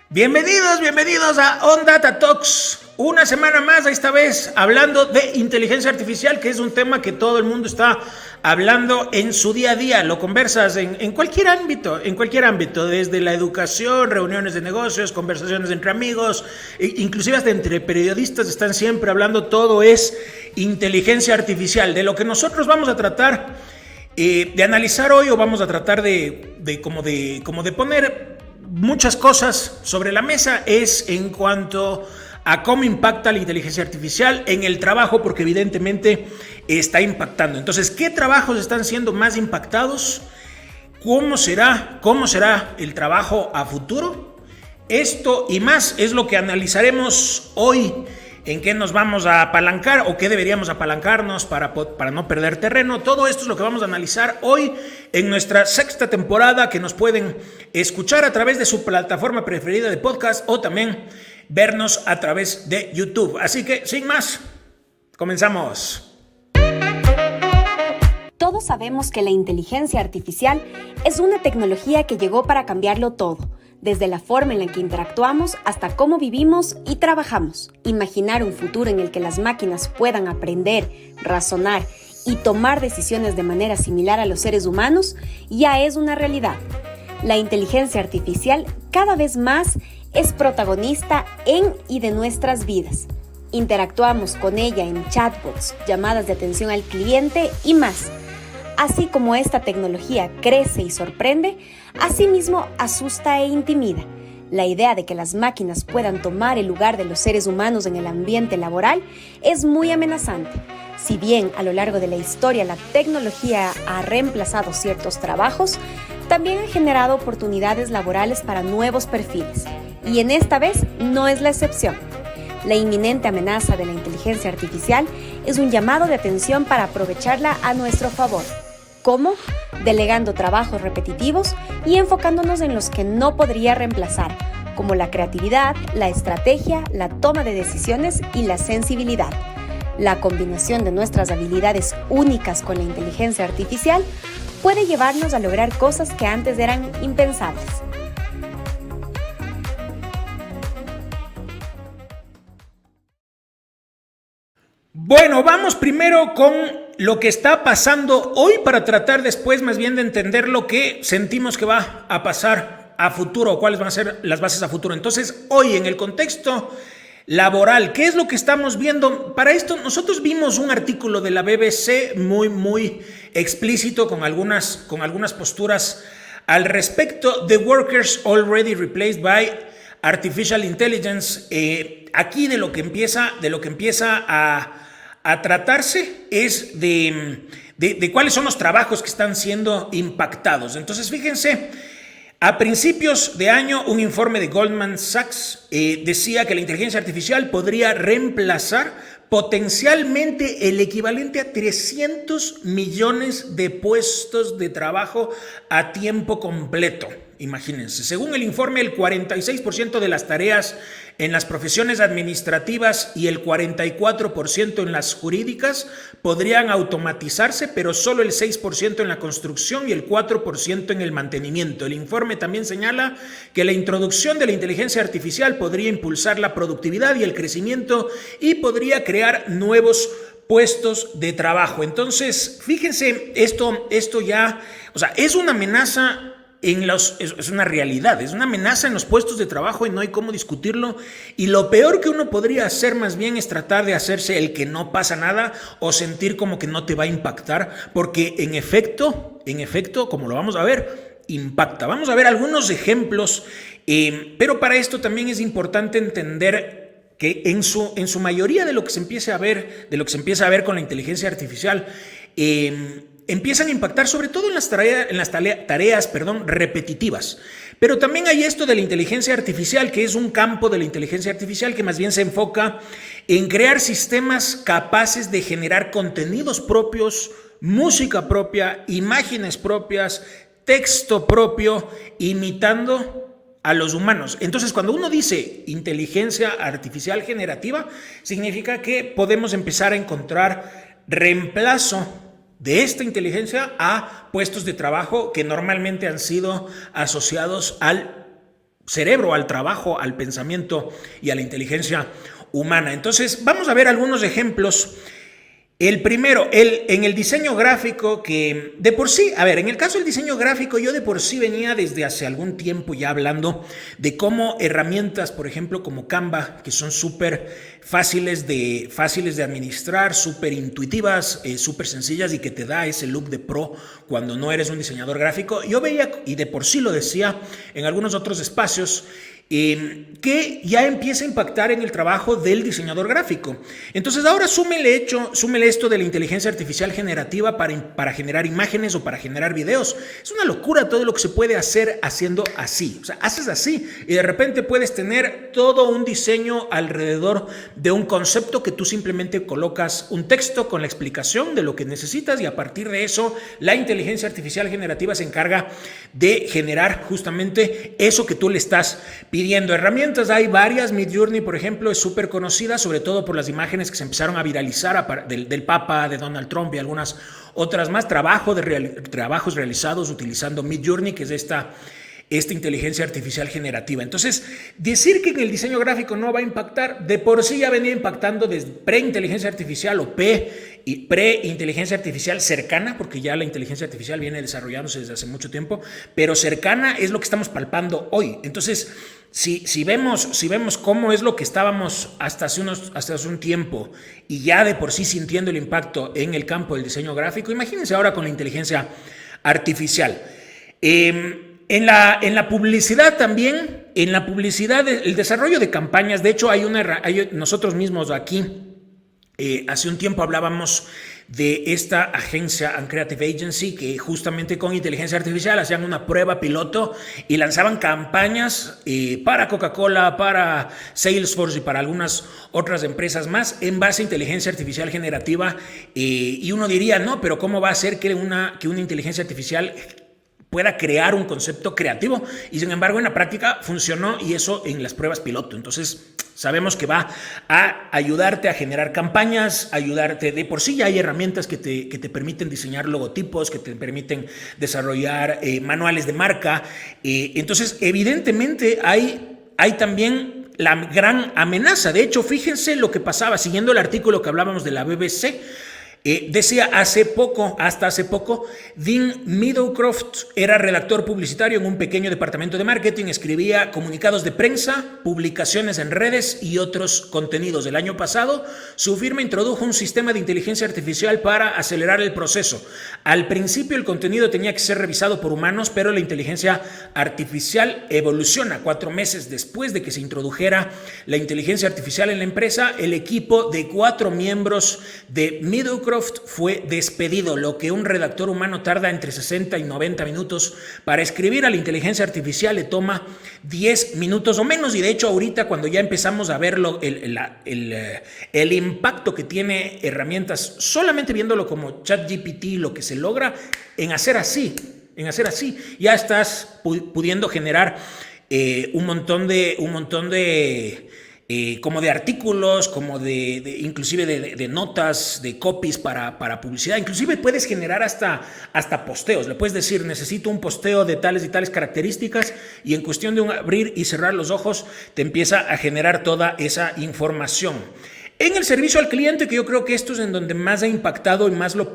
Bienvenidos a On Data Talks. Una semana más, esta vez hablando de inteligencia artificial, que es un tema que todo el mundo está hablando en su día a día. Lo conversas en cualquier ámbito, desde la educación, reuniones de negocios, conversaciones entre amigos, inclusive hasta entre periodistas están siempre hablando. Todo es inteligencia artificial. De lo que nosotros vamos a tratar de analizar hoy, o vamos a tratar de poner muchas cosas sobre la mesa, es en cuanto a cómo impacta la inteligencia artificial en el trabajo, porque evidentemente está impactando. Entonces, ¿qué trabajos están siendo más impactados? ¿Cómo será el trabajo a futuro? Esto y más es lo que analizaremos hoy. ¿En qué nos vamos a apalancar o qué deberíamos apalancarnos para no perder terreno? Todo esto es lo que vamos a analizar hoy en nuestra sexta temporada, que nos pueden escuchar a través de su plataforma preferida de podcast o también vernos a través de YouTube. Así que, sin más, comenzamos. Todos sabemos que la inteligencia artificial es una tecnología que llegó para cambiarlo todo. Desde la forma en la que interactuamos hasta cómo vivimos y trabajamos. Imaginar un futuro en el que las máquinas puedan aprender, razonar y tomar decisiones de manera similar a los seres humanos ya es una realidad. La inteligencia artificial cada vez más es protagonista en y de nuestras vidas. Interactuamos con ella en chatbots, llamadas de atención al cliente y más. Así como esta tecnología crece y sorprende, asimismo asusta e intimida. La idea de que las máquinas puedan tomar el lugar de los seres humanos en el ambiente laboral es muy amenazante. Si bien a lo largo de la historia la tecnología ha reemplazado ciertos trabajos, también ha generado oportunidades laborales para nuevos perfiles. Y en esta vez no es la excepción. La inminente amenaza de la inteligencia artificial es un llamado de atención para aprovecharla a nuestro favor. ¿Cómo? Delegando trabajos repetitivos y enfocándonos en los que no podría reemplazar, como la creatividad, la estrategia, la toma de decisiones y la sensibilidad. La combinación de nuestras habilidades únicas con la inteligencia artificial puede llevarnos a lograr cosas que antes eran impensables. Bueno, vamos primero con lo que está pasando hoy para tratar después más bien de entender lo que sentimos que va a pasar a futuro o cuáles van a ser las bases a futuro. Entonces, hoy en el contexto laboral, ¿qué es lo que estamos viendo? Para esto nosotros vimos un artículo de la BBC muy explícito con algunas posturas al respecto. The workers already replaced by artificial intelligence. Aquí de lo que empieza a tratarse es de cuáles son los trabajos que están siendo impactados. Entonces, fíjense, a principios de año, un informe de Goldman Sachs decía que la inteligencia artificial podría reemplazar potencialmente el equivalente a 300 millones de puestos de trabajo a tiempo completo. Imagínense, según el informe, el 46% de las tareas en las profesiones administrativas y el 44% en las jurídicas podrían automatizarse, pero solo el 6% en la construcción y el 4% en el mantenimiento. El informe también señala que la introducción de la inteligencia artificial podría impulsar la productividad y el crecimiento y podría crear nuevos puestos de trabajo. Entonces, fíjense, esto ya, es una amenaza. Es una realidad, es una amenaza en los puestos de trabajo y no hay cómo discutirlo. Y lo peor que uno podría hacer más bien es tratar de hacerse el que no pasa nada o sentir como que no te va a impactar, porque en efecto, como lo vamos a ver, impacta. Vamos a ver algunos ejemplos, pero para esto también es importante entender que en su mayoría de lo que se empieza a ver con la inteligencia artificial, empiezan a impactar sobre todo en las tareas repetitivas. Pero también hay esto de la inteligencia artificial, que es un campo de la inteligencia artificial que más bien se enfoca en crear sistemas capaces de generar contenidos propios, música propia, imágenes propias, texto propio, imitando a los humanos. Entonces, cuando uno dice inteligencia artificial generativa, significa que podemos empezar a encontrar reemplazo de esta inteligencia a puestos de trabajo que normalmente han sido asociados al cerebro, al trabajo, al pensamiento y a la inteligencia humana. Entonces, vamos a ver algunos ejemplos. El primero, en el diseño gráfico, que de por sí, en el caso del diseño gráfico, yo de por sí venía desde hace algún tiempo ya hablando de cómo herramientas, por ejemplo, como Canva, que son súper fáciles de administrar, súper intuitivas, súper sencillas y que te da ese look de pro cuando no eres un diseñador gráfico. Yo veía, y de por sí lo decía en algunos otros espacios, que ya empieza a impactar en el trabajo del diseñador gráfico. Entonces ahora súmele esto de la inteligencia artificial generativa para generar imágenes o para generar videos. Es una locura todo lo que se puede hacer haciendo así. O sea, haces así y de repente puedes tener todo un diseño alrededor de un concepto que tú simplemente colocas un texto con la explicación de lo que necesitas y a partir de eso la inteligencia artificial generativa se encarga de generar justamente eso que tú le estás pidiendo. Herramientas hay varias. Midjourney, por ejemplo, es súper conocida, sobre todo por las imágenes que se empezaron a viralizar del Papa, de Donald Trump y algunas otras más. Trabajos realizados utilizando Midjourney, que es esta inteligencia artificial generativa. Entonces, decir que en el diseño gráfico no va a impactar, de por sí ya venía impactando desde pre-inteligencia artificial o pre-inteligencia artificial cercana, porque ya la inteligencia artificial viene desarrollándose desde hace mucho tiempo, pero cercana es lo que estamos palpando hoy. Entonces, si vemos cómo es lo que estábamos hasta hace un tiempo y ya de por sí sintiendo el impacto en el campo del diseño gráfico, imagínense ahora con la inteligencia artificial. En la publicidad también, el desarrollo de campañas, de hecho nosotros mismos aquí, hace un tiempo hablábamos de esta agencia and Creative Agency que justamente con inteligencia artificial hacían una prueba piloto y lanzaban campañas para Coca-Cola, para Salesforce y para algunas otras empresas más en base a inteligencia artificial generativa y uno diría, no, pero ¿cómo va a ser que una inteligencia artificial pueda crear un concepto creativo? Y sin embargo en la práctica funcionó y eso en las pruebas piloto. Entonces sabemos que va a ayudarte a generar campañas, ayudarte de por sí ya hay herramientas que te permiten diseñar logotipos, que te permiten desarrollar manuales de marca. Entonces evidentemente hay también la gran amenaza. De hecho, fíjense lo que pasaba siguiendo el artículo que hablábamos de la BBC. Decía hasta hace poco, Dean Middlecroft era redactor publicitario en un pequeño departamento de marketing, escribía comunicados de prensa, publicaciones en redes y otros contenidos. El año pasado, su firma introdujo un sistema de inteligencia artificial para acelerar el proceso. Al principio, el contenido tenía que ser revisado por humanos, pero la inteligencia artificial evoluciona. 4 meses después de que se introdujera la inteligencia artificial en la empresa, el equipo de 4 miembros de Middlecroft fue despedido. Lo que un redactor humano tarda entre 60 y 90 minutos para escribir, a la inteligencia artificial le toma 10 minutos o menos. Y de hecho ahorita cuando ya empezamos a ver el impacto que tiene herramientas, solamente viéndolo como ChatGPT, lo que se logra en hacer así, ya estás pudiendo generar un montón de como de artículos, como inclusive de notas, de copies para publicidad. Inclusive puedes generar hasta posteos. Le puedes decir, necesito un posteo de tales y tales características y en cuestión de un abrir y cerrar los ojos te empieza a generar toda esa información. En el servicio al cliente, que yo creo que esto es en donde más ha impactado y más lo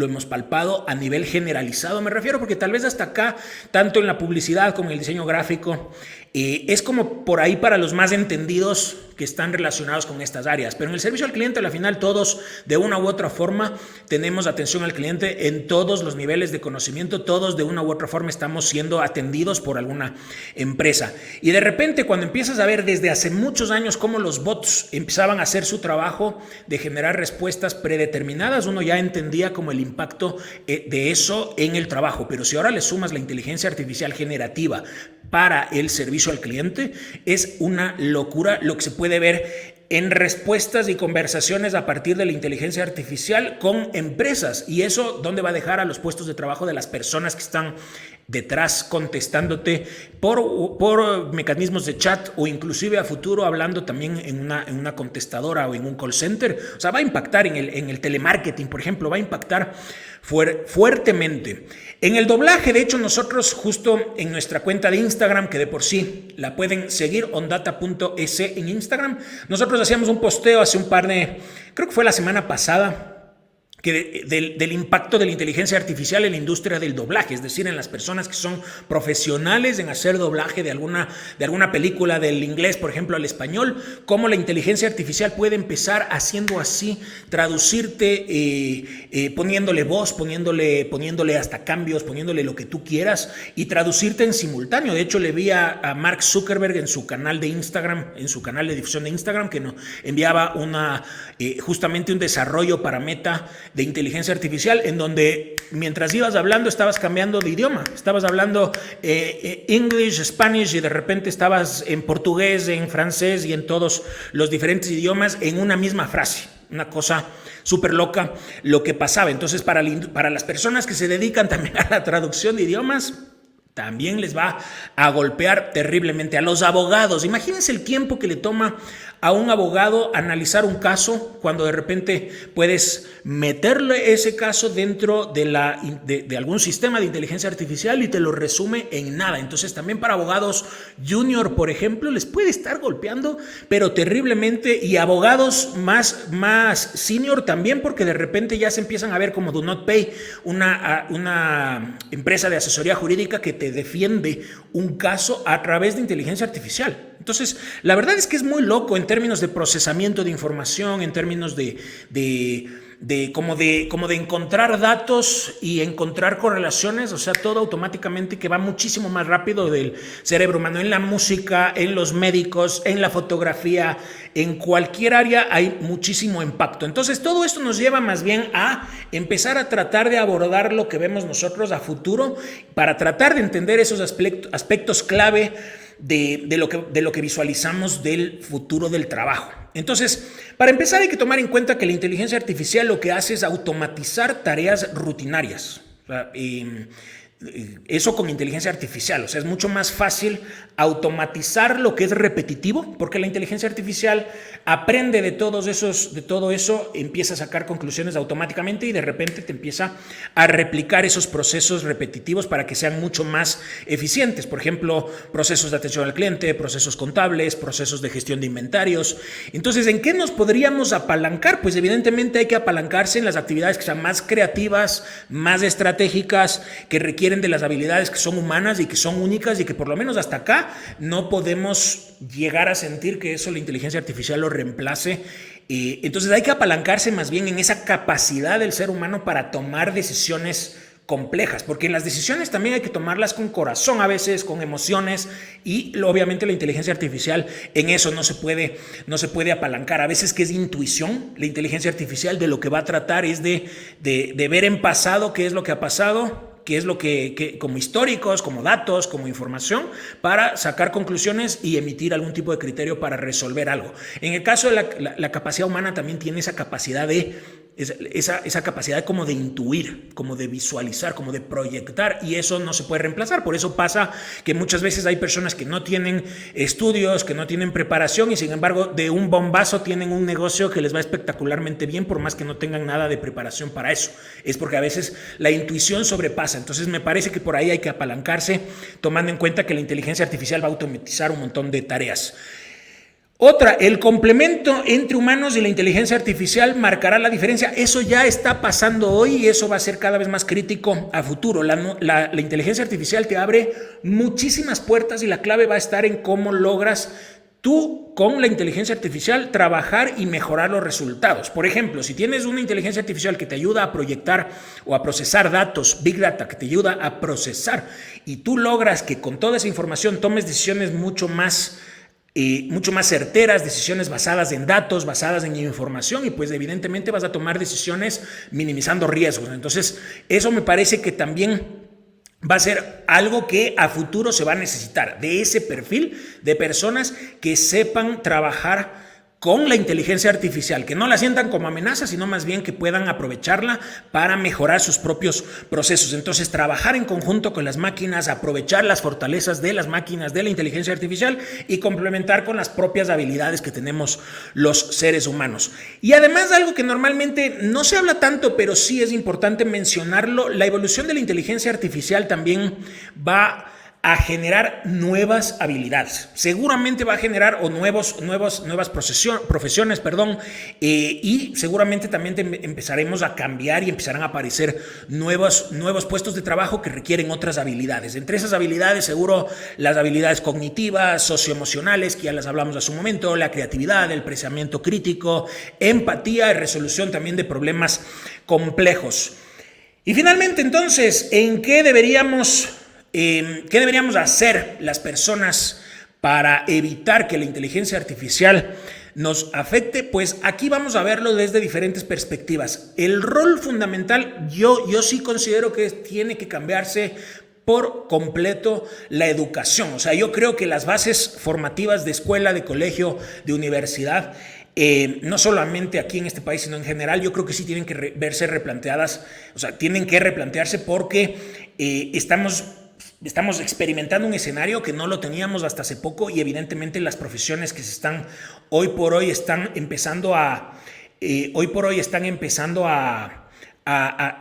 hemos palpado a nivel generalizado, me refiero porque tal vez hasta acá, tanto en la publicidad como en el diseño gráfico, es como por ahí para los más entendidos que están relacionados con estas áreas. Pero en el servicio al cliente, al final todos de una u otra forma tenemos atención al cliente en todos los niveles de conocimiento, todos de una u otra forma estamos siendo atendidos por alguna empresa. Y de repente cuando empiezas a ver desde hace muchos años cómo los bots empezaban a hacer su trabajo de generar respuestas predeterminadas, uno ya entendía como el impacto de eso en el trabajo. Pero si ahora le sumas la inteligencia artificial generativa para el servicio al cliente, es una locura lo que se puede ver en respuestas y conversaciones a partir de la inteligencia artificial con empresas. Y eso, ¿dónde va a dejar a los puestos de trabajo de las personas que están detrás contestándote por mecanismos de chat o inclusive a futuro hablando también en una contestadora o en un call center. O sea, va a impactar en el telemarketing, por ejemplo, va a impactar fuertemente. En el doblaje, de hecho, nosotros justo en nuestra cuenta de Instagram, que de por sí la pueden seguir, ondata.es en Instagram, nosotros hacíamos un posteo hace creo que fue la semana pasada, del impacto de la inteligencia artificial en la industria del doblaje, es decir, en las personas que son profesionales en hacer doblaje de alguna película del inglés, por ejemplo, al español, cómo la inteligencia artificial puede empezar haciendo así, traducirte, poniéndole voz, poniéndole hasta cambios, poniéndole lo que tú quieras y traducirte en simultáneo. De hecho, le vi a Mark Zuckerberg en su canal de Instagram, en su canal de difusión de Instagram, que nos enviaba justamente un desarrollo para Meta de inteligencia artificial, en donde mientras ibas hablando estabas cambiando de idioma, estabas hablando English, Spanish y de repente estabas en portugués, en francés y en todos los diferentes idiomas en una misma frase. Una cosa súper loca lo que pasaba. Entonces, para las personas que se dedican también a la traducción de idiomas, también les va a golpear terriblemente. A los abogados, imagínense el tiempo que le toma a un abogado analizar un caso cuando de repente puedes meterle ese caso dentro de algún sistema de inteligencia artificial y te lo resume en nada. Entonces también para abogados junior, por ejemplo, les puede estar golpeando, pero terriblemente, y abogados más senior también, porque de repente ya se empiezan a ver como Do Not Pay, una empresa de asesoría jurídica que te defiende un caso a través de inteligencia artificial. Entonces, la verdad es que es muy loco en términos de procesamiento de información, en términos de encontrar datos y encontrar correlaciones, o sea, todo automáticamente que va muchísimo más rápido del cerebro humano. En la música, en los médicos, en la fotografía, en cualquier área hay muchísimo impacto. Entonces, todo esto nos lleva más bien a empezar a tratar de abordar lo que vemos nosotros a futuro para tratar de entender esos aspectos clave de lo que visualizamos del futuro del trabajo. Entonces, para empezar hay que tomar en cuenta que la inteligencia artificial lo que hace es automatizar tareas rutinarias. O sea, eso con inteligencia artificial, o sea, es mucho más fácil automatizar lo que es repetitivo, porque la inteligencia artificial aprende de todo eso, empieza a sacar conclusiones automáticamente y de repente te empieza a replicar esos procesos repetitivos para que sean mucho más eficientes. Por ejemplo, procesos de atención al cliente, procesos contables, procesos de gestión de inventarios. Entonces, ¿en qué nos podríamos apalancar? Pues evidentemente hay que apalancarse en las actividades que sean más creativas, más estratégicas, que requieren de las habilidades que son humanas y que son únicas y que por lo menos hasta acá no podemos llegar a sentir que eso la inteligencia artificial lo reemplace. Entonces hay que apalancarse más bien en esa capacidad del ser humano para tomar decisiones complejas, porque las decisiones también hay que tomarlas con corazón a veces, con emociones, y obviamente la inteligencia artificial en eso no se puede apalancar. A veces que es intuición, la inteligencia artificial de lo que va a tratar es de ver en pasado qué es lo que ha pasado, qué es lo que como históricos, como datos, como información, para sacar conclusiones y emitir algún tipo de criterio para resolver algo. En el caso de la capacidad humana también tiene esa capacidad esa capacidad como de intuir, como de visualizar, como de proyectar, y eso no se puede reemplazar. Por eso pasa que muchas veces hay personas que no tienen estudios, que no tienen preparación y sin embargo de un bombazo tienen un negocio que les va espectacularmente bien por más que no tengan nada de preparación para eso. Es porque a veces la intuición sobrepasa. Entonces me parece que por ahí hay que apalancarse tomando en cuenta que la inteligencia artificial va a automatizar un montón de tareas. Otra, el complemento entre humanos y la inteligencia artificial marcará la diferencia. Eso ya está pasando hoy y eso va a ser cada vez más crítico a futuro. La inteligencia artificial te abre muchísimas puertas y la clave va a estar en cómo logras tú con la inteligencia artificial trabajar y mejorar los resultados. Por ejemplo, si tienes una inteligencia artificial que te ayuda a proyectar o a procesar datos, Big Data, que te ayuda a procesar y tú logras que con toda esa información tomes decisiones mucho más certeras, decisiones basadas en datos, basadas en información, y pues evidentemente vas a tomar decisiones minimizando riesgos. Entonces, eso me parece que también va a ser algo que a futuro se va a necesitar, de ese perfil de personas que sepan trabajar con la inteligencia artificial, que no la sientan como amenaza, sino más bien que puedan aprovecharla para mejorar sus propios procesos. Entonces, trabajar en conjunto con las máquinas, aprovechar las fortalezas de las máquinas, de la inteligencia artificial y complementar con las propias habilidades que tenemos los seres humanos. Y además, algo que normalmente no se habla tanto, pero sí es importante mencionarlo, la evolución de la inteligencia artificial también va a generar nuevas habilidades. Seguramente va a generar nuevas profesiones, y seguramente también empezaremos a cambiar y empezarán a aparecer nuevos puestos de trabajo que requieren otras habilidades. Entre esas habilidades, seguro las habilidades cognitivas, socioemocionales, que ya las hablamos hace un momento, la creatividad, el pensamiento crítico, empatía y resolución también de problemas complejos. Y finalmente, entonces, ¿qué deberíamos hacer las personas para evitar que la inteligencia artificial nos afecte? Pues aquí vamos a verlo desde diferentes perspectivas. El rol fundamental, yo sí considero que tiene que cambiarse por completo la educación. O sea, yo creo que las bases formativas de escuela, de colegio, de universidad, no solamente aquí en este país, sino en general, yo creo que sí tienen que verse replanteadas, o sea, tienen que replantearse porque estamos experimentando un escenario que no lo teníamos hasta hace poco y evidentemente las profesiones que hoy por hoy están empezando a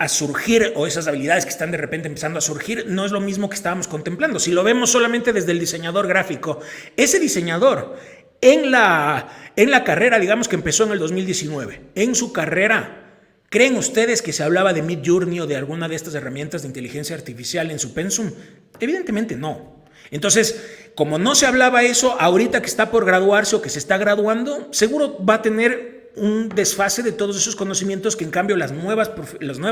surgir, o esas habilidades que están de repente empezando a surgir, no es lo mismo que estábamos contemplando. Si lo vemos solamente desde el diseñador gráfico, ese diseñador en la carrera, digamos que empezó en el 2019, en su carrera, ¿creen ustedes que se hablaba de Midjourney o de alguna de estas herramientas de inteligencia artificial en su pensum? Evidentemente no. Entonces, como no se hablaba eso, ahorita que está por graduarse o que se está graduando, seguro va a tener un desfase de todos esos conocimientos que en cambio las nuevas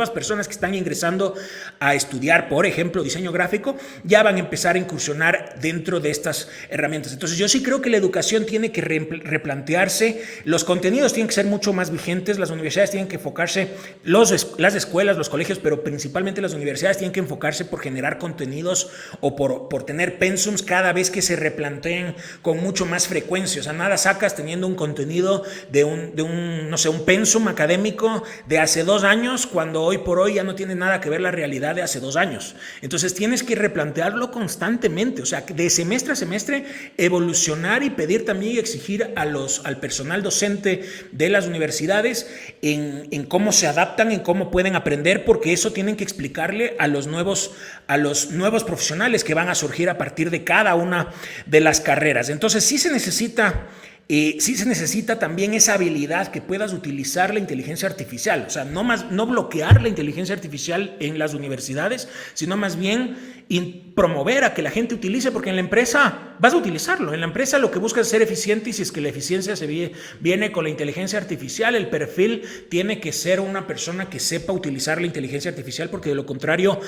personas que están ingresando a estudiar, por ejemplo, diseño gráfico, ya van a empezar a incursionar dentro de estas herramientas. Entonces yo sí creo que la educación tiene que replantearse, los contenidos tienen que ser mucho más vigentes, las universidades tienen que enfocarse, las escuelas, los colegios, pero principalmente las universidades tienen que enfocarse por generar contenidos o por tener pensums cada vez que se replanteen con mucho más frecuencia. O sea, nada sacas teniendo un contenido de un pensum académico de hace 2 años, cuando hoy por hoy ya no tiene nada que ver la realidad de hace 2 años. Entonces tienes que replantearlo constantemente, o sea, de semestre a semestre evolucionar y pedir también y exigir al personal docente de las universidades en cómo se adaptan, en cómo pueden aprender, porque eso tienen que explicarle a los nuevos profesionales que van a surgir a partir de cada una de las carreras. Entonces sí se necesita también esa habilidad que puedas utilizar la inteligencia artificial, o sea, no bloquear la inteligencia artificial en las universidades, sino más bien promover a que la gente utilice, porque en la empresa vas a utilizarlo, en la empresa lo que buscas es ser eficiente, y si es que la eficiencia viene con la inteligencia artificial, el perfil tiene que ser una persona que sepa utilizar la inteligencia artificial, porque de lo contrario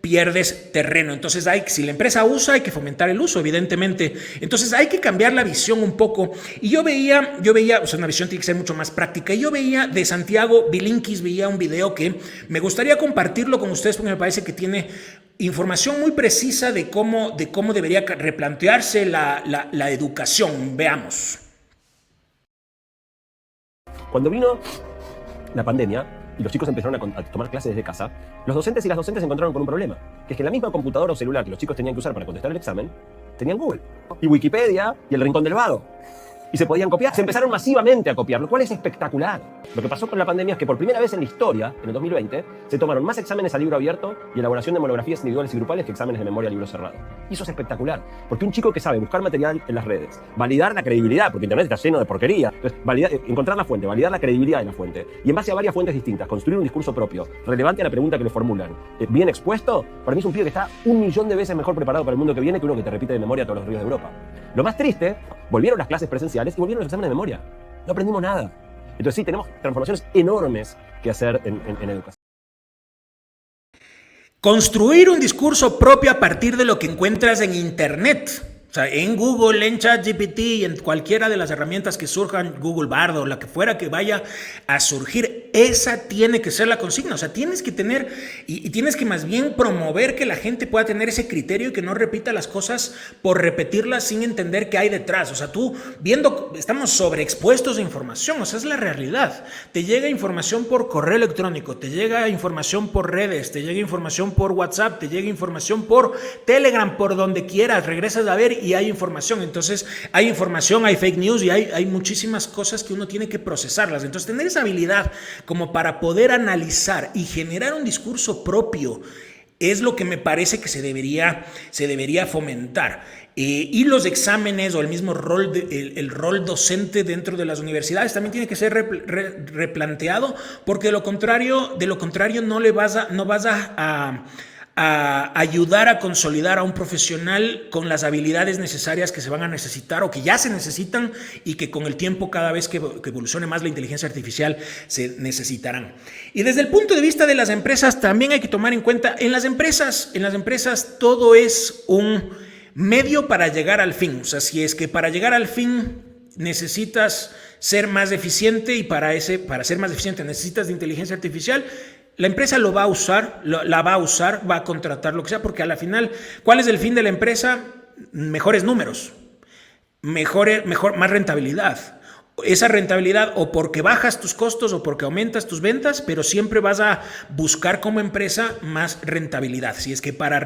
pierdes terreno. Entonces si la empresa usa, hay que fomentar el uso, evidentemente. Entonces hay que cambiar la visión un poco. Y yo veía, o sea, una visión tiene que ser mucho más práctica. Y yo veía de Santiago Bilinkis, veía un video que me gustaría compartirlo con ustedes porque me parece que tiene información muy precisa de cómo debería replantearse la educación. Veamos. Cuando vino la pandemia y los chicos empezaron a tomar clases desde casa, los docentes y las docentes se encontraron con un problema, que es que en la misma computadora o celular que los chicos tenían que usar para contestar el examen, tenían Google, y Wikipedia, y el Rincón del Vago. Y se podían copiar, se empezaron masivamente a copiar, lo cual es espectacular. Lo que pasó con la pandemia es que por primera vez en la historia, en el 2020, se tomaron más exámenes a libro abierto y elaboración de monografías individuales y grupales que exámenes de memoria a libro cerrado. Y eso es espectacular, porque un chico que sabe buscar material en las redes, validar la credibilidad, porque Internet está lleno de porquería, entonces encontrar la fuente, validar la credibilidad de la fuente, y en base a varias fuentes distintas, construir un discurso propio, relevante a la pregunta que le formulan, bien expuesto, para mí es un pibe que está 1.000.000 de veces mejor preparado para el mundo que viene que uno que te repite de memoria todos los ríos de Europa. Lo más triste, volvieron las clases presenciales y volvieron los exámenes de memoria. No aprendimos nada. Entonces sí, tenemos transformaciones enormes que hacer en educación. Construir un discurso propio a partir de lo que encuentras en Internet. O sea, en Google, en ChatGPT y en cualquiera de las herramientas que surjan, Google Bard o la que fuera que vaya a surgir, esa tiene que ser la consigna. O sea, tienes que tener y tienes que más bien promover que la gente pueda tener ese criterio y que no repita las cosas por repetirlas sin entender qué hay detrás. O sea, tú viendo, estamos sobreexpuestos de información, o sea, es la realidad. Te llega información por correo electrónico, te llega información por redes, te llega información por WhatsApp, te llega información por Telegram, por donde quieras, regresas a ver y hay información. Entonces hay información, hay fake news y hay muchísimas cosas que uno tiene que procesarlas. Entonces tener esa habilidad como para poder analizar y generar un discurso propio es lo que me parece que se debería fomentar. Y los exámenes o el mismo rol, el rol docente dentro de las universidades también tiene que ser replanteado, porque de lo contrario no vas a ayudar a consolidar a un profesional con las habilidades necesarias que se van a necesitar o que ya se necesitan y que con el tiempo, cada vez que evolucione más la inteligencia artificial, se necesitarán. Y desde el punto de vista de las empresas también hay que tomar en cuenta, en las empresas todo es un medio para llegar al fin. O sea, si es que para llegar al fin necesitas ser más eficiente y para ser más eficiente necesitas de inteligencia artificial, la empresa lo va a usar, va a contratar lo que sea, porque a la final, ¿cuál es el fin de la empresa? Mejores números, más rentabilidad. Esa rentabilidad o porque bajas tus costos o porque aumentas tus ventas, pero siempre vas a buscar como empresa más rentabilidad. Si es que para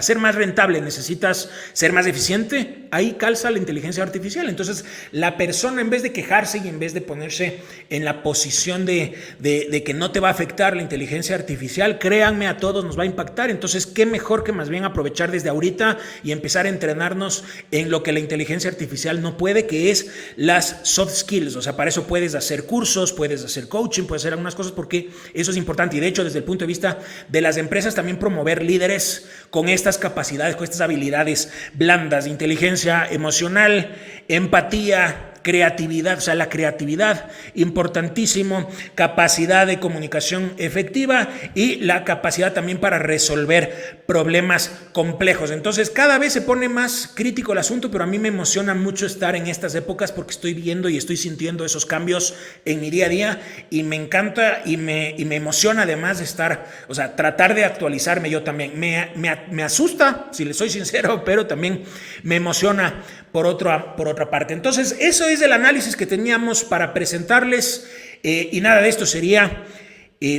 ser más rentable necesitas ser más eficiente, ahí calza la inteligencia artificial. Entonces la persona, en vez de quejarse y en vez de ponerse en la posición de que no te va a afectar la inteligencia artificial, créanme, a todos nos va a impactar. Entonces qué mejor que más bien aprovechar desde ahorita y empezar a entrenarnos en lo que la inteligencia artificial no puede, que es las soft skills. O sea, para eso puedes hacer cursos, puedes hacer coaching, puedes hacer algunas cosas, porque eso es importante. Y de hecho, desde el punto de vista de las empresas, también promover líderes con estas capacidades, con estas habilidades blandas, inteligencia emocional, empatía, creatividad, o sea, la creatividad, importantísimo, capacidad de comunicación efectiva y la capacidad también para resolver problemas complejos. Entonces, cada vez se pone más crítico el asunto, pero a mí me emociona mucho estar en estas épocas porque estoy viendo y estoy sintiendo esos cambios en mi día a día y me encanta y me emociona además de estar, o sea, tratar de actualizarme yo también. Me asusta, si les soy sincero, pero también me emociona por otra parte. Entonces, eso es el análisis que teníamos para presentarles y nada de esto sería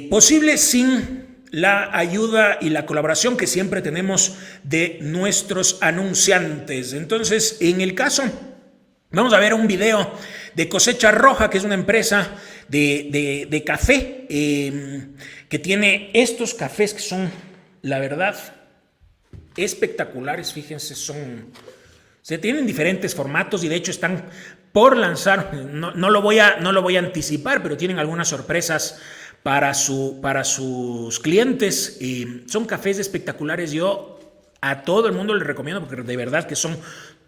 posible sin la ayuda y la colaboración que siempre tenemos de nuestros anunciantes. Entonces, en el caso, vamos a ver un video de Cosecha Roja, que es una empresa de café que tiene estos cafés que son, la verdad, espectaculares. Fíjense, se tienen diferentes formatos y de hecho están por lanzar, no lo voy a anticipar, pero tienen algunas sorpresas para sus clientes. Son cafés espectaculares, yo a todo el mundo les recomiendo porque de verdad que son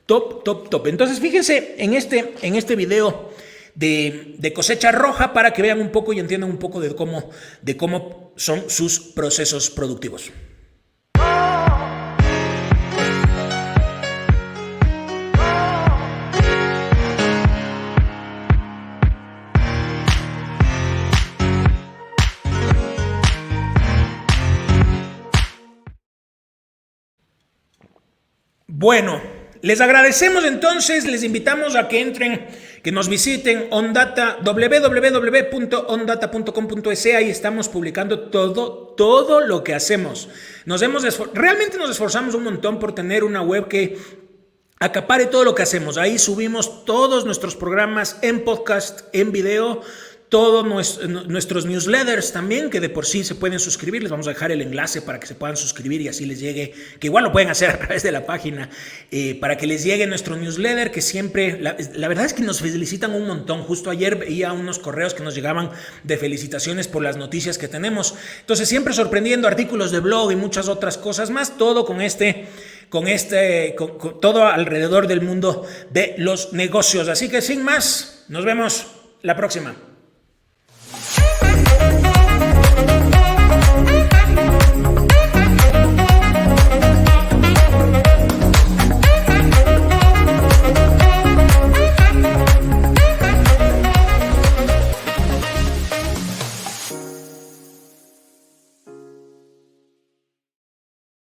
top. Entonces fíjense en este video de Cosecha Roja para que vean un poco y entiendan un poco de cómo son sus procesos productivos. Bueno, les agradecemos entonces, les invitamos a que entren, que nos visiten OnData, www.ondata.com.es. Ahí estamos publicando todo lo que hacemos. Realmente nos esforzamos un montón por tener una web que acapare todo lo que hacemos. Ahí subimos todos nuestros programas en podcast, en video, todos nuestros newsletters también, que de por sí se pueden suscribir. Les vamos a dejar el enlace para que se puedan suscribir y así les llegue, que igual lo pueden hacer a través de la página, para que les llegue nuestro newsletter, que siempre, la verdad es que nos felicitan un montón. Justo ayer veía unos correos que nos llegaban de felicitaciones por las noticias que tenemos. Entonces, siempre sorprendiendo, artículos de blog y muchas otras cosas más, todo con todo alrededor del mundo de los negocios. Así que sin más, nos vemos la próxima.